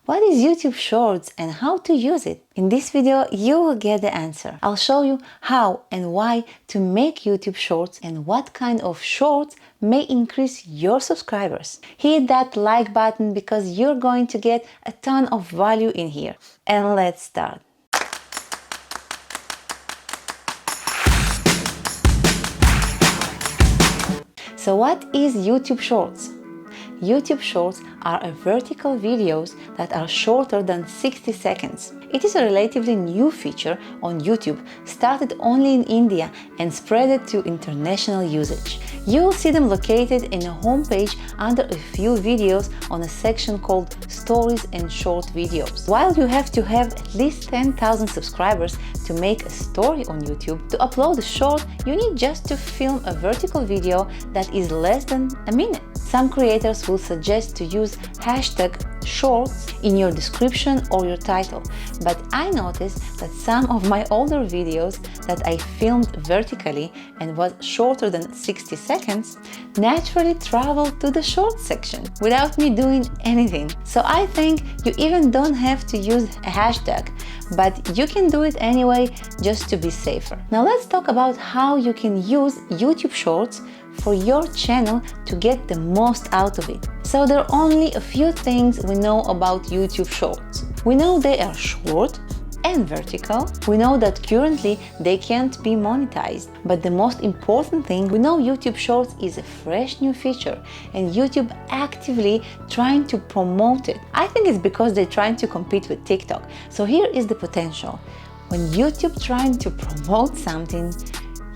What is YouTube Shorts and how to use it? In this video, you will get the answer. I'll show you how and why to make YouTube Shorts and what kind of shorts may increase your subscribers. Hit that like button because you're going to get a ton of value in here. And let's start. So what is YouTube Shorts? YouTube Shorts are vertical videos that are shorter than 60 seconds. It is a relatively new feature on YouTube, started only in India and spread to international usage. You'll see them located in a homepage under a few videos on a section called Stories and Short Videos. While you have to have at least 10,000 subscribers to make a story on YouTube, to upload a short, you need just to film a vertical video that is less than a minute. Some creators will suggest to use hashtag shorts in your description or your title, but I noticed that some of my older videos that I filmed vertically and was shorter than 60 seconds naturally traveled to the short section without me doing anything. So I think you even don't have to use a hashtag, but you can do it anyway just to be safer. Now let's talk about how you can use YouTube Shorts for your channel to get the most out of it. So there are only a few things we know about YouTube Shorts. We know they are short and vertical. We know that currently they can't be monetized. But the most important thing, we know YouTube Shorts is a fresh new feature and YouTube actively trying to promote it. I think it's because they're trying to compete with TikTok. So here is the potential. When YouTube trying to promote something,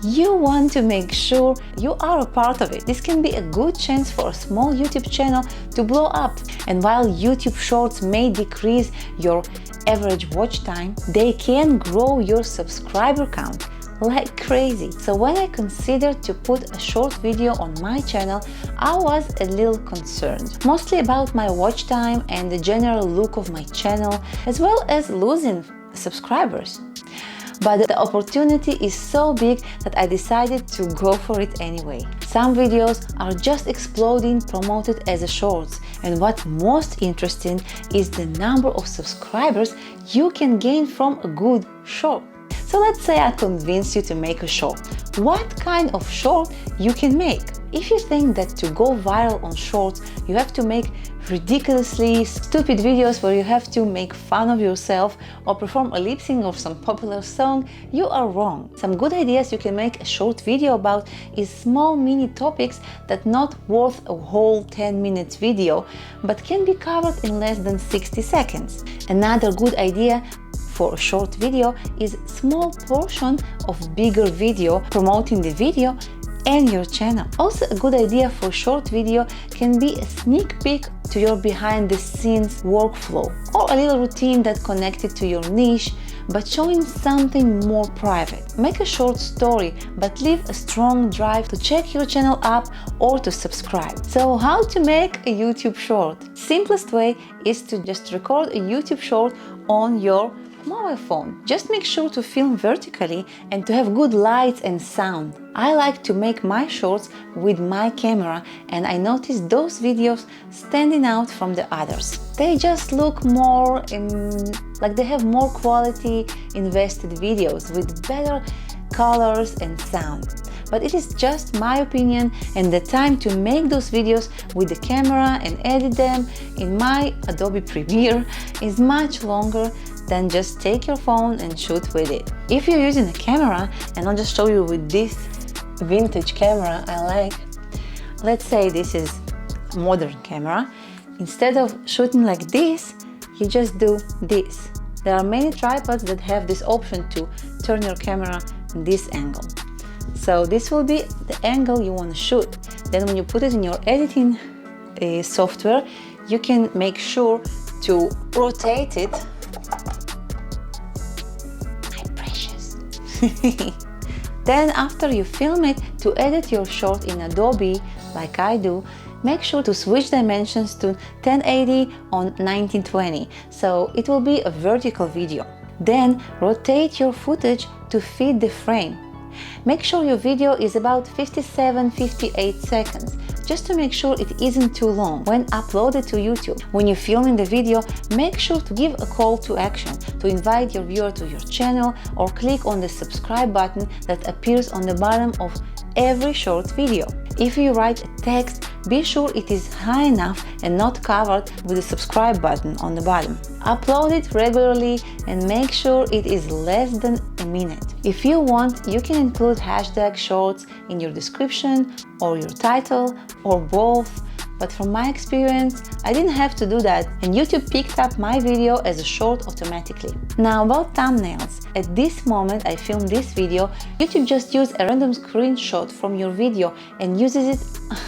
you want to make sure you are a part of it. This can be a good chance for a small YouTube channel to blow up. And while YouTube Shorts may decrease your average watch time, they can grow your subscriber count like crazy. So when I considered to put a short video on my channel, I was a little concerned, mostly about my watch time and the general look of my channel, as well as losing subscribers. But the opportunity is so big that I decided to go for it anyway. Some videos are just exploding, promoted as a shorts, and what's most interesting is the number of subscribers you can gain from a good short. So let's say I convince you to make a short. What kind of short you can make? If you think that to go viral on shorts, you have to make ridiculously stupid videos where you have to make fun of yourself or perform a lip sync of some popular song, you are wrong. Some good ideas you can make a short video about is small mini topics that not worth a whole 10-minute video, but can be covered in less than 60 seconds. Another good idea for a short video is small portion of bigger video promoting the video and your channel. Also, a good idea for a short video can be a sneak peek to your behind the scenes workflow or a little routine that connected to your niche but showing something more private. Make a short story but leave a strong drive to check your channel up or to subscribe. So how to make a YouTube short? Simplest way is to just record a YouTube short on your mobile phone. Just make sure to film vertically and to have good lights and sound. I like to make my shorts with my camera and I noticed those videos standing out from the others. They just look more like they have more quality invested videos with better colors and sound. But it is just my opinion, and the time to make those videos with the camera and edit them in my Adobe Premiere is much longer than just take your phone and shoot with it. If you're using a camera, and I'll just show you with this vintage camera I like, let's say this is a modern camera, instead of shooting like this, you just do this. There are many tripods that have this option to turn your camera in this angle. So this will be the angle you want to shoot. Then when you put it in your editing software, you can make sure to rotate it. My precious. Then after you film it, to edit your short in Adobe, like I do, make sure to switch dimensions to 1080 on 1920, so it will be a vertical video. Then rotate your footage to fit the frame. Make sure your video is about 57-58 seconds. just to make sure it isn't too long when uploaded to YouTube. When you film in the video, make sure to give a call to action to invite your viewer to your channel, or click on the subscribe button that appears on the bottom of every short video. If you write a text, be sure it is high enough and not covered with the subscribe button on the bottom. Upload it regularly and make sure it is less than a minute. If you want, you can include hashtag shorts in your description or your title or both. But from my experience, I didn't have to do that, and YouTube picked up my video as a short automatically. Now about thumbnails. At this moment I filmed this video, YouTube just used a random screenshot from your video and uses it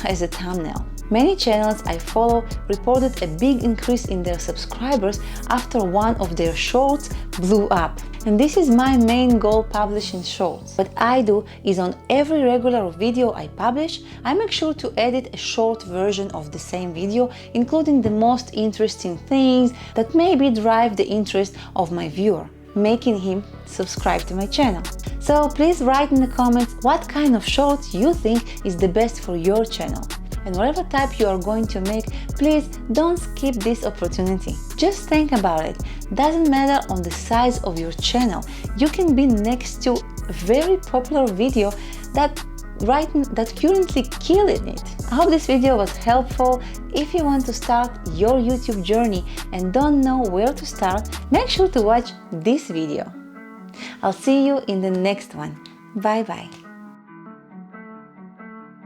as a thumbnail. Many channels I follow reported a big increase in their subscribers after one of their shorts blew up. And this is my main goal publishing shorts. What I do is on every regular video I publish, I make sure to edit a short version of the same video, including the most interesting things that maybe drive the interest of my viewer, making him subscribe to my channel. So please write in the comments what kind of shorts you think is the best for your channel. And whatever type you are going to make, please don't skip this opportunity. Just think about it. Doesn't matter on the size of your channel. You can be next to a very popular video that currently killing it. I hope this video was helpful. If you want to start your YouTube journey and don't know where to start, make sure to watch this video. I'll see you in the next one. Bye bye.